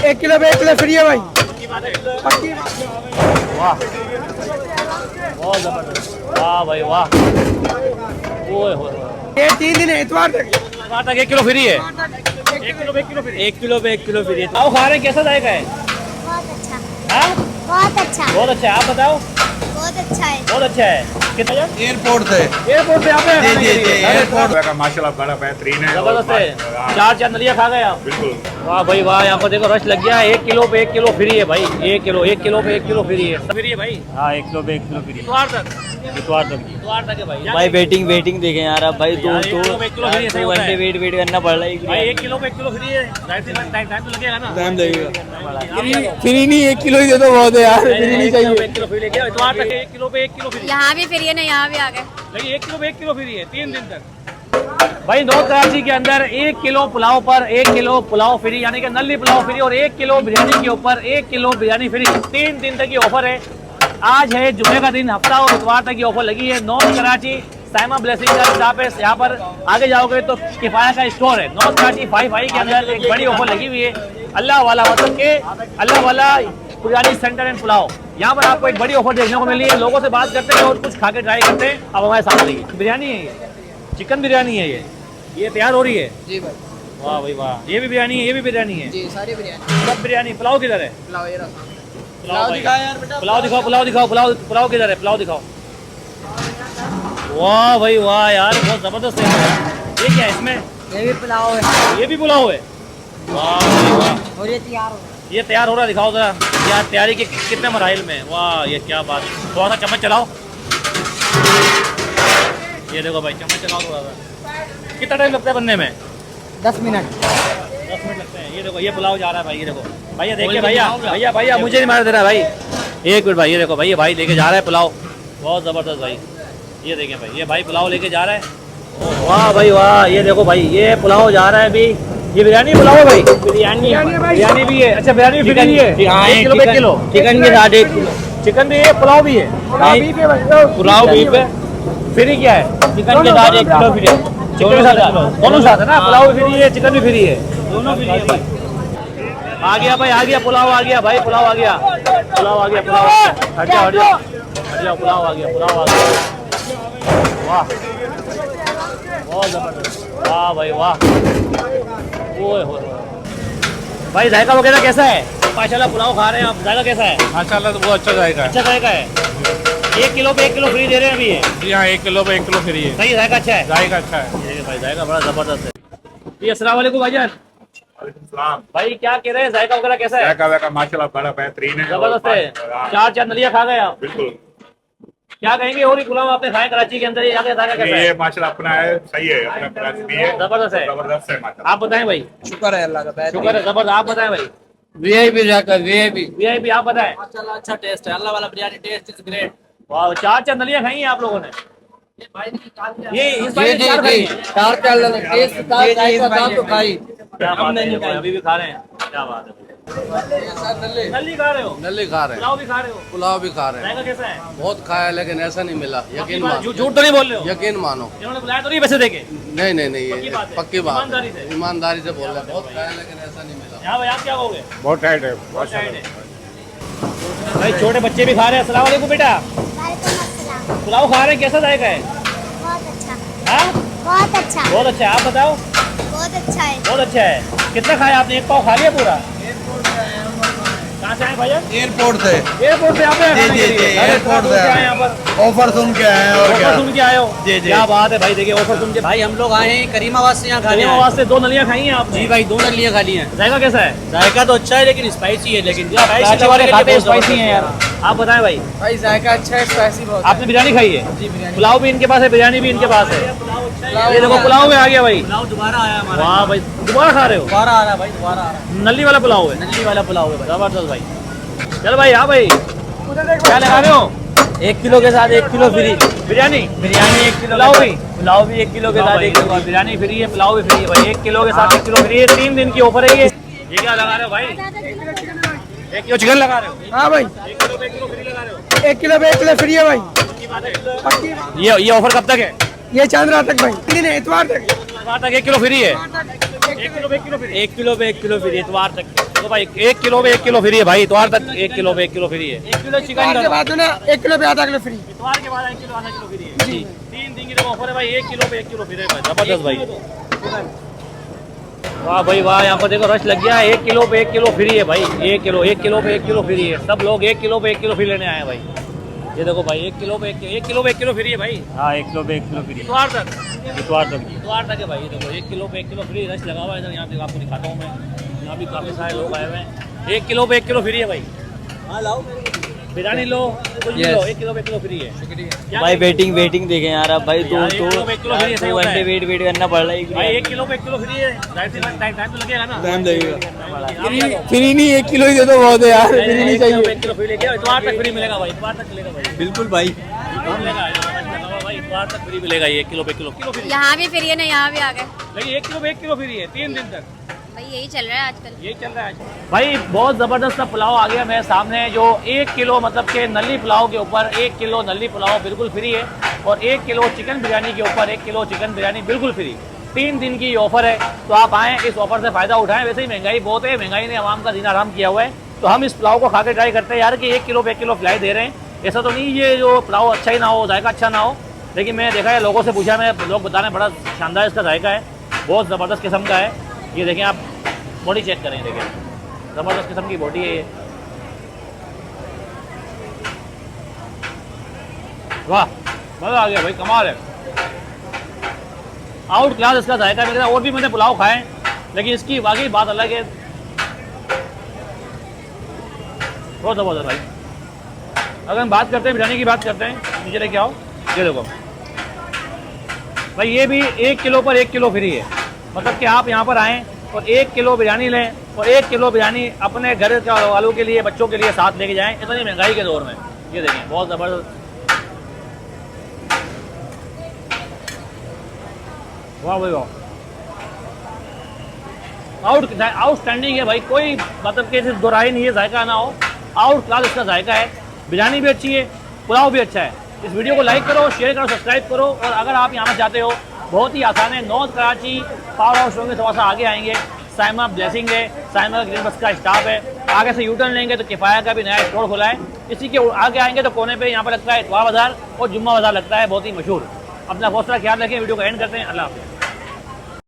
1 kilo पे 1 kilo free है भाई। पक्की वाह, बहुत जबरदस्त, वाह भाई वाह। ओए होए, ये 3 दिन है, इतवार तक। वहाँ तक 1 किलो फ्री है। 1 किलो पे 1 किलो फ्री, 1 किलो पे 1 किलो फ्री है। आओ खा रहे हैं, कैसा जाएगा है? बहुत अच्छा, हाँ बहुत अच्छा, बहुत अच्छा है, आप बताओ। बहुत अच्छा है। बहुत अच्छा है। कितना यार? एयरपोर्ट से एयरपोर्ट पे आप जी जी जी एयरपोर्ट का माशाल्लाह बड़ा बेहतरीन है। जबरदस्त है, चार नलिया खा गए आप। बिल्कुल। वाह भाई वाह, यहाँ पर देखो रश लग गया है। 1 किलो पे 1 किलो फ्री है भाई। 1 किलो पे 1 किलो फ्री है। फ्री है भाई। हाँ 1 किलो पे 1 किलो फ्री। इतवार तक इतवार तक है भाई। भाई वेटिंग देखें यार अब भाई यार, 1 किलो पे 1 किलो फ्री है, सही होता है। वेट करना पड़ रहा है भाई 1 किलो पे 1 किलो फ्री है। टाइम तो लगेगा ना। टाइम लगेगा। फ्री नहीं, 1 किलो ही दे दो, बहुत है यार, फ्री नहीं चाहिए। 1 किलो फ्री लेके आओ। इतवार तक 1 किलो पे 1 किलो फ्री। यहाँ भी फ्री है ना, यहाँ भी आ गए। लेकिन 1 किलो पे 1 किलो फ्री है 3 दिन तक। भाई नॉर्थ कराची के अंदर 1 किलो पुलाव पर 1 किलो पुलाव फ्री, यानी कि नली पुलाव फ्री, और 1 किलो बिरयानी के ऊपर 1 किलो बिरयानी फ्री। 3 दिन तक ये ऑफर है। आज है जुमे का दिन, हफ्ता और इतवार तक ये ऑफर लगी है। नॉर्थ कराची साइमा ब्लेसिंग का शॉप है। यहाँ पर आगे जाओगे तो किफाया का स्टोर है। नॉर्थ कराची 5i के अंदर एक बड़ी ऑफर लगी हुई है। अल्लाह वाला, मतलब के अल्लाह वाला बिरयानी सेंटर एंड पुलाव। यहाँ पर आपको एक बड़ी ऑफर देखने को मिली है। लोगों से बात करते हैं और कुछ खा के ट्राई करते हैं। अब हमारे साथ रहिए। बिरयानी है ये, चिकन बिरयानी है ये तैयार हो रही है जी भाई, वाह भाई वाह। ये भी बिरयानी है, ये भी बिरयानी है, जी सारी बिरयानी। सब बिरयानी। पुलाव किधर है? पुलाव ये रहा। पुलाव दिखा यार बेटा, पुलाव दिखाओ, पुलाव किधर है? पुलाव दिखाओ। वाह भाई वाह यार, बहुत जबरदस्त है। ये क्या है इसमें? ये भी पुलाव है, ये भी पुलाव है। वाह भाई वाह, और ये तैयार हो गया। ये तैयार हो रहा है, दिखाओ जरा। यार तैयारी के कितने मराइल में? वाह ये क्या बात है। थोड़ा सा चम्मच चलाओ। ये देखो भाई, चम्मच चलाओ थोड़ा सा। कितना टाइम लगता है बनने में? 10 मिनट। 10 मिनट लगते हैं। ये देखो, ये पुलाव जा रहा है भाई। ये देखो भैया, देखिए भैया मुझे नहीं मार दे रहा भाई। 1 मिनट भाई, ये देखो भाई, ये भाई लेके जा रहा है पुलाव। बहुत ज़बरदस्त भाई। ये देखें भाई, ये भाई पुलाव लेके जा रहा है। वाह भाई वाह, ये देखो भाई, ये पुलाव जा रहा है अभी। ये बिरयानी पुलाव है भाई? बिरयानी भी है। अच्छा बिरयानी भी फ्री है। 1 किलो पे 1 किलो चिकन के साथ 1 किलो चिकन भी है, पुलाव भी है। पुलाव बीफ है, फ्री क्या है? चिकन के साथ 1 किलो फ्री है। चिकन के साथ दोनों साथ है ना? पुलाव भी फ्री है, चिकन भी फ्री है, दोनों फ्री है भाई। आ गया भाई, आ गया पुलाव, आ गया भाई, पुलाव आ गया, पुलाव आ गया, पुलाव आ गया। हट जाओ, पुलाव आ गया, पुलाव आ गया। वाह बहुत जबरदस्त, वाह भाई वाह। ओए होए भाई, जायका वगैरह कैसा है? माशाल्लाह पुलाव खा रहे हैं आप, जायका कैसा है? माशाल्लाह तो बहुत अच्छा जाएगा। अच्छा जायका है। 1 किलो पे 1 किलो फ्री दे रहे हैं अभी ये। जी हाँ, 1 किलो पे 1 किलो फ्री है। सही जायका अच्छा है। जाएगा अच्छा है। ये भाई जायका बड़ा जबरदस्त है। जी अस्सलाम वालेकुम भाईजान। भाई क्या कह रहे हैं, जायका वगैरह कैसा है? जायका माशाल्लाह बड़ा बेहतरीन है। जबरदस्त है। 4 नलिया खा गए आप। बिल्कुल। क्या कहेंगे, और ही पुलाव आपने खाए कराची के अंदर, ये जायका कैसा ये है? माशाल्लाह अपना है, सही है, अपना प्राइस भी है, जबरदस्त है। जबरदस्त है माशाल्लाह। आप बताएं भाई। शुक्र है अल्लाह का, शुक्र है, जबरदस्त। आप बताएं भाई। वीआईपी जाकर वीआईपी वीआईपी आप बताएं। माशाल्लाह अच्छा टेस्ट है, अल्लाह वाला बिरयानी टेस्ट इज ग्रेट। वाह, 4 नलियां खाई हैं आप लोगों ने? ये इस जी भाई ने जी 4 खाई जी हैं? 4 टेस्ट था, जायका था तो खाई। क्या बात है, भाई अभी भी खा रहे हैं, क्या बात है। नली खा रहे हो? नली खा रहे हैं, पुलाव भी खा रहे हो? पुलाव भी खा रहे हैं। जायका कैसा है? बहुत खाया लेकिन ऐसा नहीं मिला, यकीन मानो, झूठ तो नहीं बोल रहे हो? यकीन मानो। इन्होंने बुलाया तो नहीं पैसे देके? नहीं पक्की ये बात है? पक्की बात ईमानदारी है, से? ईमानदारी से बोल रहे हैं। बहुत खाया लेकिन ऐसा नहीं मिला। यहाँ भाई आप क्या कहोगे? बहुत टाइट है, बहुत टाइट है भाई। छोटे बच्चे भी खा रहे हैं। अस्सलाम वालेकुम बेटा। वालेकुम अस्सलाम। पुलाव खा रहे हैं, कैसा जायका है? बहुत अच्छा, हाँ बहुत अच्छा, बहुत अच्छा है। आप बताओ। बहुत अच्छा है। बहुत अच्छा है। कितना खाया आपने? 1 पाव खा लिया पूरा? कहाँ से आए भैया? एयरपोर्ट से एयरपोर्ट से आप जी जी जी एयरपोर्ट से आए यहाँ पर? ऑफर सुन के आए हैं और क्या। ऑफर सुन के आए हो? जी, जी। क्या बात है भाई, देखिए ऑफर सुन के। भाई हम लोग आए हैं करीमाबाद से, यहाँ खाने आवाज से 2 नलियां खाई हैं आपने? जी भाई 2 नलियाँ खाली हैं। जायका कैसा है? जायका तो अच्छा है लेकिन स्पाइसी है, लेकिन कराची वाले खाते हैं स्पाइसी हैं यार। आप बताएं भाई। भाई जायका अच्छा है, स्पाइसी बहुत है। आपने बिरयानी खाई है? जी बिरयानी। पुलाव भी इनके पास है, बिरयानी भी इनके पास है। ये देखो पुलाव में आ गया भाई। पुलाव दोबारा आया हमारा। वाह भाई, दोबारा खा रहे हो? दोबारा आ रहा है भाई, दोबारा आ रहा है। नली वाला पुलाव है? नली वाला पुलाव है भाई। जबरदस्त भाई। चल भाई, हाँ भाई, क्या लगा रहे हो? 1 किलो के साथ 1 kilo free. Biryani 1 kilo, pulao भी 1 किलो के साथ 1 किलो। बिरयानी फ्री है, पुलाव भी फ्री है भाई। 1 किलो के साथ 1 किलो फ्री है। 3 दिन की ऑफर है ये। ये क्या लगा रहे हो भाई? 1 किलो चिकन लगा रहे हो? हाँ भाई, 1 किलो पे 1 किलो फ्री लगा रहे हो? 1 किलो पे 1 किलो फ्री है भाई। ये ऑफर कब तक है? ये चांद रात तक भाई, 3 दिन है, इतवार तक। वहाँ तक 1 किलो फ्री है। 1 1 किलो पे 1 किलो फ्री। 1 किलो पे 1 किलो फ्री इतवार तक। तो भाई 1 किलो पे 1 किलो फ्री है भाई, इतवार तक 1 किलो पे 1 किलो फ्री है। 1 किलो चिकन के का बाद ना 1 किलो पे आधा किलो फ्री। इतवार के बाद 1 किलो आधा किलो फ्री है जी। 3 दिन की ऑफर है भाई, 1 किलो पे 1 किलो फ्री है भाई, जबरदस्त भाई। वाह भाई वाह, यहाँ पर देखो रश लग गया है। 1 किलो पे 1 किलो फ्री है भाई, 1 किलो पे 1 किलो फ्री है। सब लोग 1 किलो पे 1 किलो फ्री लेने आए हैं भाई। ये देखो भाई 1 किलो पे 1 किलो फ्री है भाई, हाँ 1 किलो पे 1 किलो फ्री इतवार तक। इतवार तक। इतवार तक है भाई। ये देखो 1 किलो पे 1 किलो फ्री रश लगा हुआ है इधर। यहाँ देखो आपको दिखाता हूँ मैं, यहाँ भी काफ़ी सारे लोग आए हुए हैं। 1 किलो पे 1 किलो फ्री है भाई। हाँ लाओ बिरयानी लो, कुछ भी लो, 1 किलो पे 1 किलो फ्री है। शुक्रिया भाई वेटिंग देखें यार अब भाई, 2 1 किलो पे 1 किलो फ्री है, सही होता है। घंटे वेट करना पड़ रहा है भाई 1 किलो पे 1 किलो फ्री है, टाइम तो लगेगा ना। टाइम लगेगा। फ्री नहीं 1 किलो ही दे दो बहुत है यार, फ्री नहीं 1 किलो चाहिए। पे 1 किलो फ्री लेके आओ, इतवार तक फ्री मिलेगा भाई, इतवार तक मिलेगा भाई, बिल्कुल भाई। मिलेगा भाई, इतवार तक फ्री मिलेगा ये 1 किलो पे 1 किलो फ्री। यहाँ भी फ्री है ना, यहाँ भी आ गए। लेकिन 1 किलो पे 1 किलो फ्री है 3 दिन तक, भाई यही चल रहा है आजकल। यही चल रहा है आज। भाई बहुत ज़बरदस्त पुलाव आ गया मेरे सामने, जो 1 किलो मतलब के नली पुलाव के ऊपर 1 किलो नली पुलाव बिल्कुल फ्री है, और 1 किलो चिकन बिरयानी के ऊपर 1 किलो चिकन बिरयानी बिल्कुल फ्री। 3 दिन की ये ऑफर है, तो आप आएँ, इस ऑफर से फ़ायदा उठाएं। वैसे ही महंगाई बहुत है, महंगाई ने आवाम का जीना हराम किया हुआ है, तो हम इस पुलाव को खा के ट्राई करते हैं यार कि 1 किलो पे 1 किलो फ्लाई दे रहे हैं। ऐसा तो नहीं ये जो पुलाव अच्छा ही ना हो, जायका अच्छा ना हो, लेकिन मैंने देखा है, लोगों से पूछा, मैं लोग बता रहे हैं बड़ा शानदार इसका जायका है, बहुत ज़बरदस्त किस्म का है। ये देखें आप, बॉडी चेक करें, देखें ज़बरदस्त किस्म की बॉडी है ये। वाह मज़ा आ गया भाई, कमाल है, आउट क्लास इसका जायका है। और भी मैंने पुलाव खाए, लेकिन इसकी वाकई बात अलग है, बहुत ज़बरदस्त भाई। अगर हम बात करते हैं बिरयानी की, बात करते हैं, नीचे लेके आओ, ये देखो भाई, ये भी 1 किलो पर 1 किलो फ्री है। मतलब कि आप यहाँ पर आएँ और 1 किलो बिरयानी लें, और 1 किलो बिरयानी अपने घर के वालों के लिए, बच्चों के लिए साथ लेके जाएं, इतनी महंगाई के दौर में। ये देखें बहुत ज़बरदस्त, वाह भाई वाह, आउटस्टैंडिंग है भाई, कोई मतलब कि दोराई नहीं है, जायका ना हो, आउट क्लास इसका जायका है। बिरयानी भी अच्छी है, पुलाव भी अच्छा है। इस वीडियो को लाइक करो, शेयर करो, सब्सक्राइब करो, और अगर आप यहाँ पर चाहते हो, बहुत ही आसान है, नॉर्थ कराची पावर हाउस होंगे, थोड़ा सा आगे आएंगे, साइमा ब्लेसिंग है, साइमा ग्रीन बस का स्टाफ है, आगे से यूटर्न लेंगे तो किफ़ाया का भी नया स्टोर खुला है, इसी के आगे आएंगे तो कोने पे यहाँ पर लगता है इतवार बाज़ार और जुम्मा बाज़ार लगता है, बहुत ही मशहूर। अपना बहुत सारा ख्याल रखें, वीडियो को एंड करते हैं, अल्लाह हाफ़िज़।